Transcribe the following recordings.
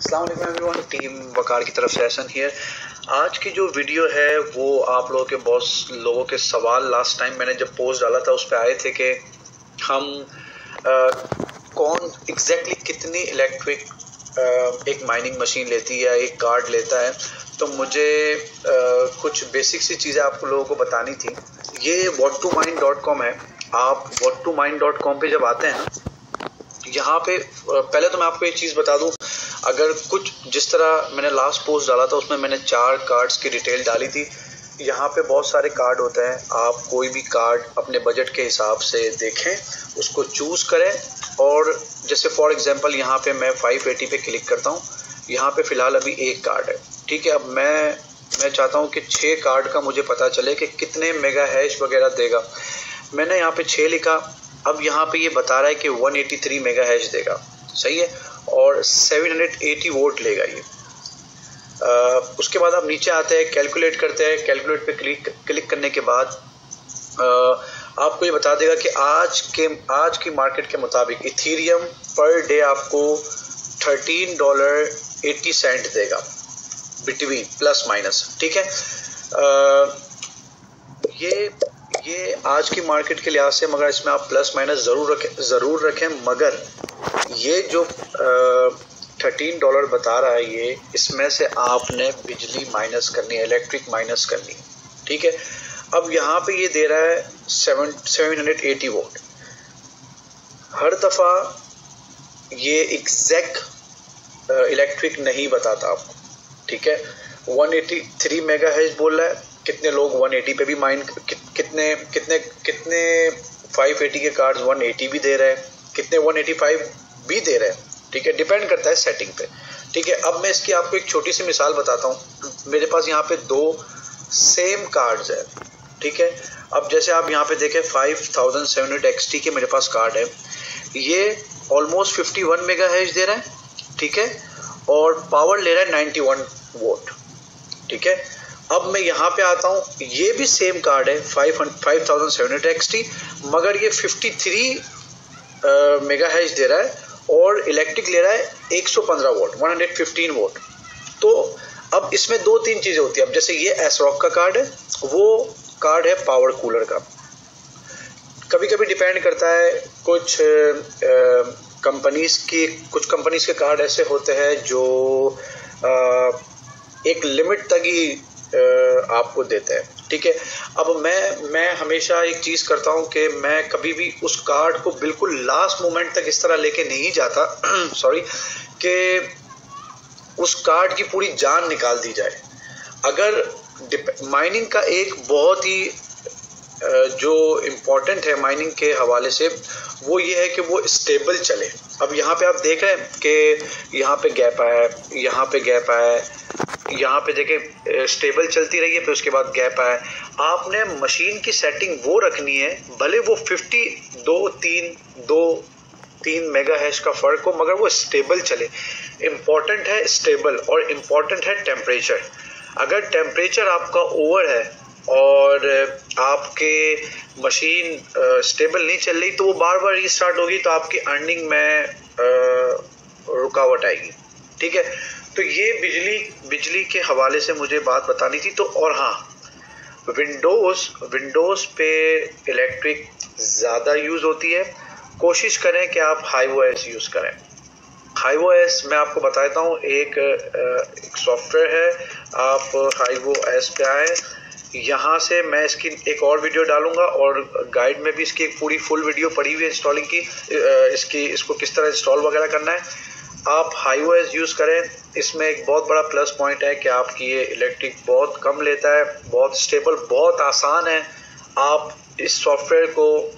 अस्सलाम वालेकुम everyone, team वकार की तरफ से एहसन हियर। आज की जो वीडियो है वो आप लोगों के बहुत लोगों के सवाल लास्ट टाइम मैंने जब पोस्ट डाला था उस पर आए थे कि हम कौन एग्जैक्टली कितनी इलेक्ट्रिक एक माइनिंग मशीन लेती है या एक कार्ड लेता है। तो मुझे कुछ बेसिक सी चीज़ें आप लोगों को बतानी थी। ये what2mine.com है। आप what2mine.com पे जब आते हैं यहाँ पे पहले तो मैं आपको एक चीज़ बता दूं, अगर कुछ जिस तरह मैंने लास्ट पोस्ट डाला था उसमें मैंने 4 कार्ड्स की डिटेल डाली थी। यहाँ पे बहुत सारे कार्ड होते हैं, आप कोई भी कार्ड अपने बजट के हिसाब से देखें, उसको चूज़ करें। और जैसे फॉर एग्जांपल यहाँ पे मैं 580 पे क्लिक करता हूँ, यहाँ पे फ़िलहाल अभी एक कार्ड है, ठीक है। अब मैं चाहता हूँ कि 6 कार्ड का मुझे पता चले कि कितने मेगा हैश वगैरह देगा। मैंने यहाँ पे 6 लिखा। अब यहाँ पे ये बता रहा है कि 183 मेगा हैश देगा, सही है, और 780 वोट लेगा ये। उसके बाद आप नीचे आते हैं, कैलकुलेट करते हैं। कैलकुलेट पे क्लिक करने के बाद आपको ये बता देगा कि आज की मार्केट के मुताबिक इथीरियम पर डे आपको $13.80 देगा, बिटवीन प्लस माइनस, ठीक है। ये आज की मार्केट के लिहाज से, मगर इसमें आप प्लस माइनस ज़रूर रखें। मगर ये जो $13 बता रहा है, ये इसमें से आपने बिजली माइनस करनी है, इलेक्ट्रिक माइनस करनी है, ठीक है। अब यहाँ पे ये दे रहा है 780 वोट। हर दफ़ा ये एग्जैक्ट इलेक्ट्रिक नहीं बताता आपको, ठीक है। 183 मेगा हैश बोल रहा है। कितने लोग 180 पे भी माइन, कितने 580 के कार्ड्स 180 भी दे रहे हैं, कितने 185 भी दे रहे हैं, ठीक है। डिपेंड करता है सेटिंग पे, ठीक है। अब मैं इसकी आपको एक छोटी सी मिसाल बताता हूँ। मेरे पास यहाँ पे 2 सेम कार्ड्स है, ठीक है। अब जैसे आप यहाँ पे देखें 5700 XT के मेरे पास कार्ड है, ये ऑलमोस्ट 51 मेगा हैश दे रहा है, ठीक है, और पावर ले रहा है 91 वोट, ठीक है। अब मैं यहाँ पे आता हूँ, ये भी सेम कार्ड है 5700 XT, मगर ये 53 मेगा हैश दे रहा है और इलेक्ट्रिक ले रहा है 115 वोट, 115 वोट। तो अब इसमें 2-3 चीज़ें होती है। अब जैसे ये एसरॉक का कार्ड है, वो कार्ड है पावर कूलर का। कभी कभी डिपेंड करता है, कुछ कंपनीज के कार्ड ऐसे होते हैं जो एक लिमिट तक ही आपको देते हैं, ठीक है। अब मैं हमेशा एक चीज़ करता हूं कि मैं कभी भी उस कार्ड को बिल्कुल लास्ट मोमेंट तक इस तरह लेके नहीं जाता सॉरी, कि उस कार्ड की पूरी जान निकाल दी जाए। अगर माइनिंग का एक बहुत ही जो इम्पोर्टेंट है माइनिंग के हवाले से, वो ये है कि वो स्टेबल चले। अब यहाँ पे आप देख रहे हैं कि यहाँ पे गैप आया है, यहाँ पे गैप आया है, यहाँ पे देखें स्टेबल चलती रही है, फिर उसके बाद गैप आया है। आपने मशीन की सेटिंग वो रखनी है, भले वो 3 मेगा हैश का फ़र्क हो, मगर वो स्टेबल चले। इम्पॉर्टेंट है स्टेबल, और इम्पॉर्टेंट है टेम्परेचर। अगर टेम्परेचर आपका ओवर है और आपके मशीन स्टेबल नहीं चल रही, तो वो बार बार रीस्टार्ट होगी, तो आपकी अर्निंग में रुकावट आएगी, ठीक है। तो ये बिजली के हवाले से मुझे बात बतानी थी। तो और हाँ, विंडोज़ पे इलेक्ट्रिक ज़्यादा यूज़ होती है। कोशिश करें कि आप HiveOS यूज़ करें। HiveOS मैं आपको बताता हूँ, एक सॉफ्टवेयर है। आप HiveOS पे आए, यहाँ से मैं इसकी एक और वीडियो डालूंगा, और गाइड में भी इसकी एक पूरी फुल वीडियो पड़ी हुई है इंस्टॉलिंग की, इसको किस तरह इंस्टॉल वगैरह करना है। आप HiveOS यूज़ करें। इसमें एक बहुत बड़ा प्लस पॉइंट है कि आपकी ये इलेक्ट्रिक बहुत कम लेता है, बहुत स्टेबल, बहुत आसान है। आप इस सॉफ्टवेयर को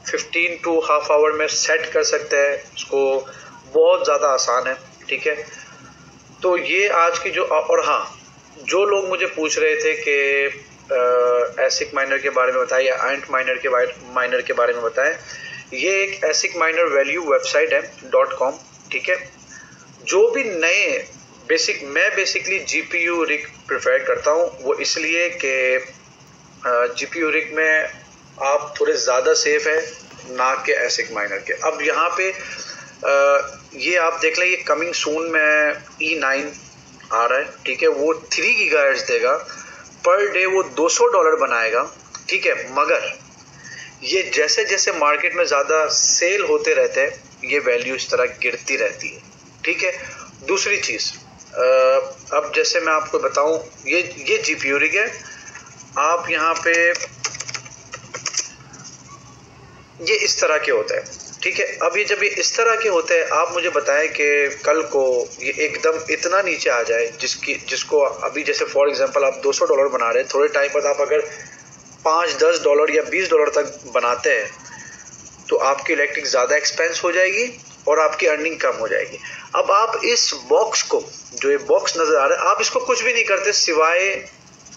15 to हाफ आवर में सेट कर सकते हैं, इसको बहुत ज़्यादा आसान है, ठीक है। तो ये आज की जो, और हाँ, जो लोग मुझे पूछ रहे थे कि एसिक माइनर के बारे में बताएं या एंट माइनर के बारे में बताएं, ये एक एसिक माइनर वैल्यू वेबसाइट है .com, ठीक है। जो भी नए मैं बेसिकली GPU रिग प्रेफर करता हूँ, वो इसलिए कि GPU रिग में आप थोड़े ज़्यादा सेफ है ना कि एसिक माइनर के। अब यहाँ पे ये आप देख लें, ये कमिंग सून में E9 आ रहा है, ठीक है, वो 3 गीगाहर्ट्ज देगा, पर डे वो $200 बनाएगा, ठीक है। मगर ये जैसे जैसे मार्केट में ज़्यादा सेल होते रहते हैं ये वैल्यू इस तरह गिरती रहती है, ठीक है। दूसरी चीज़, अब जैसे मैं आपको बताऊं, ये GPU रिग है, आप यहाँ पे ये इस तरह के होता है, ठीक है। अब ये जब ये इस तरह के होते हैं, आप मुझे बताएं कि कल को ये एकदम इतना नीचे आ जाए जिसको अभी जैसे फॉर एग्जांपल आप $200 बना रहे हैं, थोड़े टाइम बाद आप अगर $5-10 या $20 तक बनाते हैं तो आपकी इलेक्ट्रिक ज़्यादा एक्सपेंस हो जाएगी और आपकी अर्निंग कम हो जाएगी। अब आप इस बॉक्स को, जो ये बॉक्स नज़र आ रहा है, आप इसको कुछ भी नहीं करते सिवाय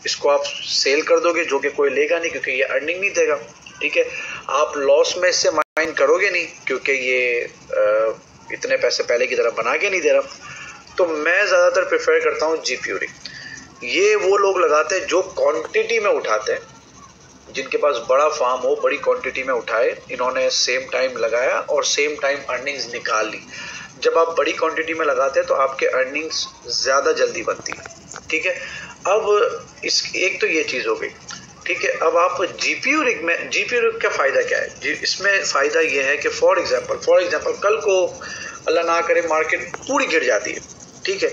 इसको आप सेल कर दोगे, जो कि कोई लेगा नहीं क्योंकि ये अर्निंग नहीं देगा, ठीक है। आप लॉस में इससे माइन करोगे नहीं क्योंकि ये इतने पैसे पहले की तरह बना के नहीं दे रहा। तो मैं ज़्यादातर प्रेफर करता हूँ GPU रिग। ये वो लोग लगाते हैं जो क्वांटिटी में उठाते हैं, जिनके पास बड़ा फार्म हो, बड़ी क्वांटिटी में उठाए, इन्होंने सेम टाइम लगाया और सेम टाइम अर्निंग्स निकाल ली। जब आप बड़ी क्वांटिटी में लगाते हैं तो आपके अर्निंग्स ज़्यादा जल्दी बनती है, ठीक है। अब इस एक तो ये चीज़ हो गई, ठीक है। अब आप GPU रिग में, GPU रिग का फ़ायदा क्या है? इसमें फ़ायदा ये है कि फॉर एग्जांपल कल को अल्लाह ना करे मार्केट पूरी गिर जाती है, ठीक है,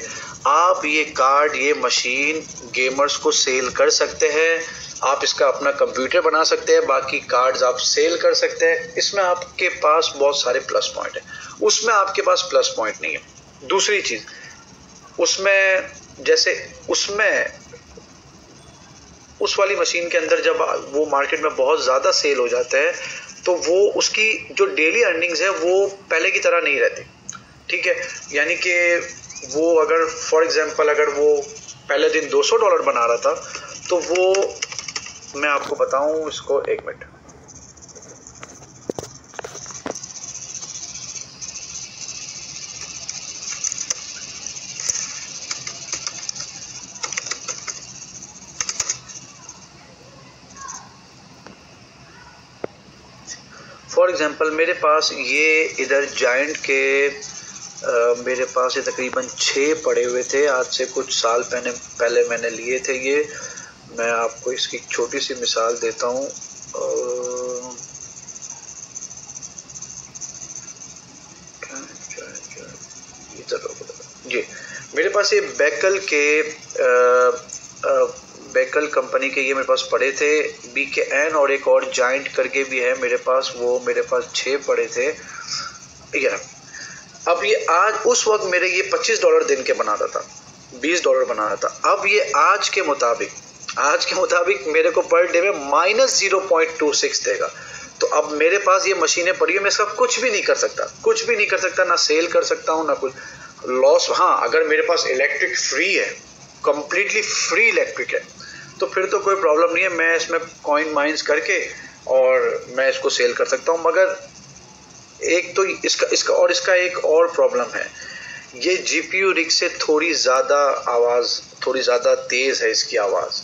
आप ये कार्ड, ये मशीन गेमर्स को सेल कर सकते हैं, आप इसका अपना कंप्यूटर बना सकते हैं, बाकी कार्ड्स आप सेल कर सकते हैं। इसमें आपके पास बहुत सारे प्लस पॉइंट हैं, उसमें आपके पास प्लस पॉइंट नहीं है। दूसरी चीज़, उसमें जैसे उस वाली मशीन के अंदर जब वो मार्केट में बहुत ज़्यादा सेल हो जाता है तो वो उसकी जो डेली अर्निंग्स है वो पहले की तरह नहीं रहती, ठीक है। यानी कि वो अगर फॉर एग्जांपल अगर वो पहले दिन $200 बना रहा था तो वो, मैं आपको बताऊं इसको, एक मिनट, फॉर एग्जांपल मेरे पास ये इधर जायंट के मेरे पास ये तकरीबन 6 पड़े हुए थे, आज से कुछ साल पहले मैंने लिए थे ये। मैं आपको इसकी छोटी सी मिसाल देता हूँ। जी, मेरे पास ये बेकल कंपनी के ये मेरे पास पड़े थे, BKN, और एक और जायंट करके भी है मेरे पास, वो मेरे पास 6 पड़े थे ये। अब ये आज, उस वक्त मेरे ये $25 दिन के बना रहा था, $20 बना रहा था। अब ये आज के मुताबिक मेरे को पर डे में -0.26 देगा। तो अब मेरे पास ये मशीनें पड़ी है, मैं इसका कुछ भी नहीं कर सकता, ना सेल कर सकता हूँ ना कुछ लॉस। हाँ, अगर मेरे पास इलेक्ट्रिक फ्री है, कंप्लीटली फ्री इलेक्ट्रिक है, तो फिर तो कोई प्रॉब्लम नहीं है, मैं इसमें कॉइन माइंस करके और मैं इसको सेल कर सकता हूँ। मगर एक तो इसका एक और प्रॉब्लम है, ये GPU रिग से थोड़ी ज़्यादा तेज़ है इसकी आवाज़,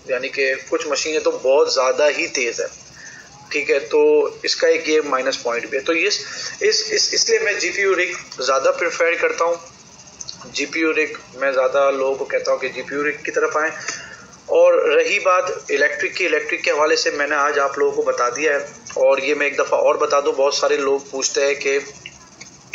यानी कि कुछ मशीनें तो बहुत ज़्यादा ही तेज़ है, ठीक है। तो इसका एक ये माइनस पॉइंट भी है। तो इसलिए मैं GPU रिग ज़्यादा प्रेफर करता हूँ। GPU रिग मैं ज़्यादा लोगों को कहता हूँ कि GPU रिग की तरफ आएँ। और रही बात इलेक्ट्रिक के हवाले से, मैंने आज आप लोगों को बता दिया है, और ये मैं एक दफ़ा और बता दूँ। बहुत सारे लोग पूछते हैं कि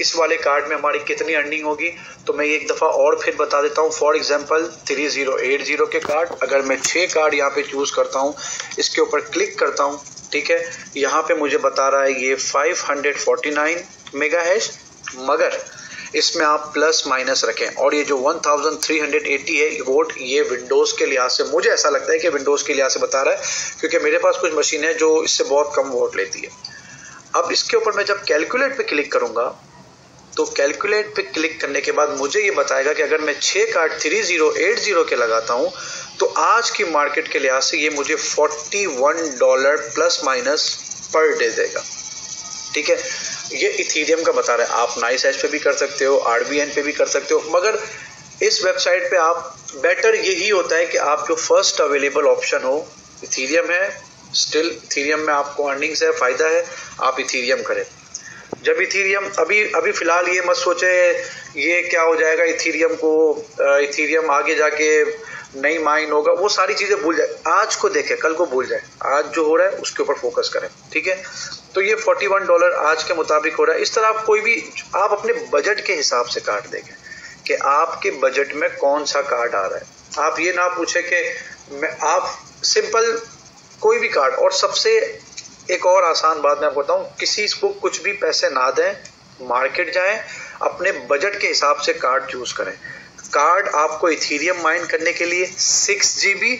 इस वाले कार्ड में हमारी कितनी अर्निंग होगी, तो मैं एक दफ़ा और फिर बता देता हूँ। फॉर एग्जांपल 3080 के कार्ड, अगर मैं 6 कार्ड यहाँ पे चूज़ करता हूँ, इसके ऊपर क्लिक करता हूँ, ठीक है, यहाँ पे मुझे बता रहा है ये 549 मेगाहर्ट्ज़, मगर इसमें आप प्लस माइनस रखें, और ये जो 1380 है वोट, ये विंडोज़ के लिहाज से मुझे ऐसा लगता है कि विंडोज़ के लिहाज से बता रहा है, क्योंकि मेरे पास कुछ मशीन है जो इससे बहुत कम वोट लेती है। अब इसके ऊपर मैं जब कैलकुलेट पे क्लिक करूँगा, तो कैलकुलेट पे क्लिक करने के बाद मुझे ये बताएगा कि अगर मैं 6 कार्ड 3080 के लगाता हूँ तो आज की मार्केट के लिहाज से ये मुझे $41 प्लस माइनस पर डे देगा, ठीक है। ये इथीरियम का बता रहा है, आप नाइस हैश पे भी कर सकते हो, RBN पे भी कर सकते हो, मगर इस वेबसाइट पे आप बेटर यही होता है कि आप जो फर्स्ट अवेलेबल ऑप्शन हो, इथीरियम है, स्टिल इथीरियम में आपको अर्निंग्स है, फ़ायदा है, आप इथीरियम करें। जब इथीरियम अभी फिलहाल ये मत सोचे ये क्या हो जाएगा, इथीरियम आगे जाके नहीं माइन होगा, वो सारी चीजें भूल जाए, आज को देखे कल को भूल जाए, आज जो हो रहा है उसके ऊपर फोकस करें, ठीक है। तो ये $41 आज के मुताबिक हो रहा है। इस तरह आप कोई भी आप अपने बजट के हिसाब से कार्ड देखें कि आपके बजट में कौन सा कार्ड आ रहा है। आप ये ना पूछे कि आप सिंपल कोई भी कार्ड, और सबसे एक और आसान बात मैं आपको बताऊं, किसी को कुछ भी पैसे ना दें, मार्केट जाएं, अपने बजट के हिसाब से कार्ड चूज करें। कार्ड आपको इथीरियम माइन करने के लिए 6 GB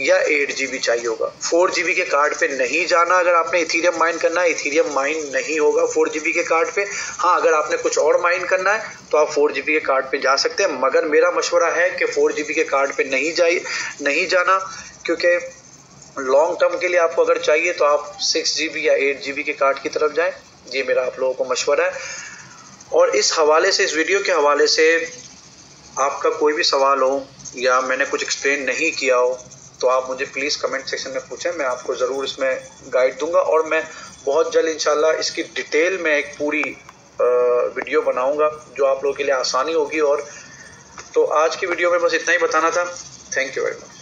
या 8 GB चाहिए होगा। 4 GB के कार्ड पे नहीं जाना। अगर आपने इथीरियम माइन करना है, इथीरियम माइन नहीं होगा 4 GB के कार्ड पे। हाँ, अगर आपने कुछ और माइन करना है तो आप 4 GB के कार्ड पे जा सकते हैं, मगर मेरा मशवरा है कि 4 GB के कार्ड पे नहीं जाना, क्योंकि लॉन्ग टर्म के लिए आपको अगर चाहिए तो आप 6 GB या 8 GB के कार्ड की तरफ जाएं। ये मेरा आप लोगों को मशवरा है। और इस हवाले से, इस वीडियो के हवाले से आपका कोई भी सवाल हो या मैंने कुछ एक्सप्लेन नहीं किया हो तो आप मुझे प्लीज़ कमेंट सेक्शन में पूछें, मैं आपको ज़रूर इसमें गाइड दूंगा। और मैं बहुत जल्द इंशाल्लाह इसकी डिटेल में एक पूरी वीडियो बनाऊंगा जो आप लोगों के लिए आसानी होगी। और तो आज की वीडियो में बस इतना ही बताना था। Thank you very much.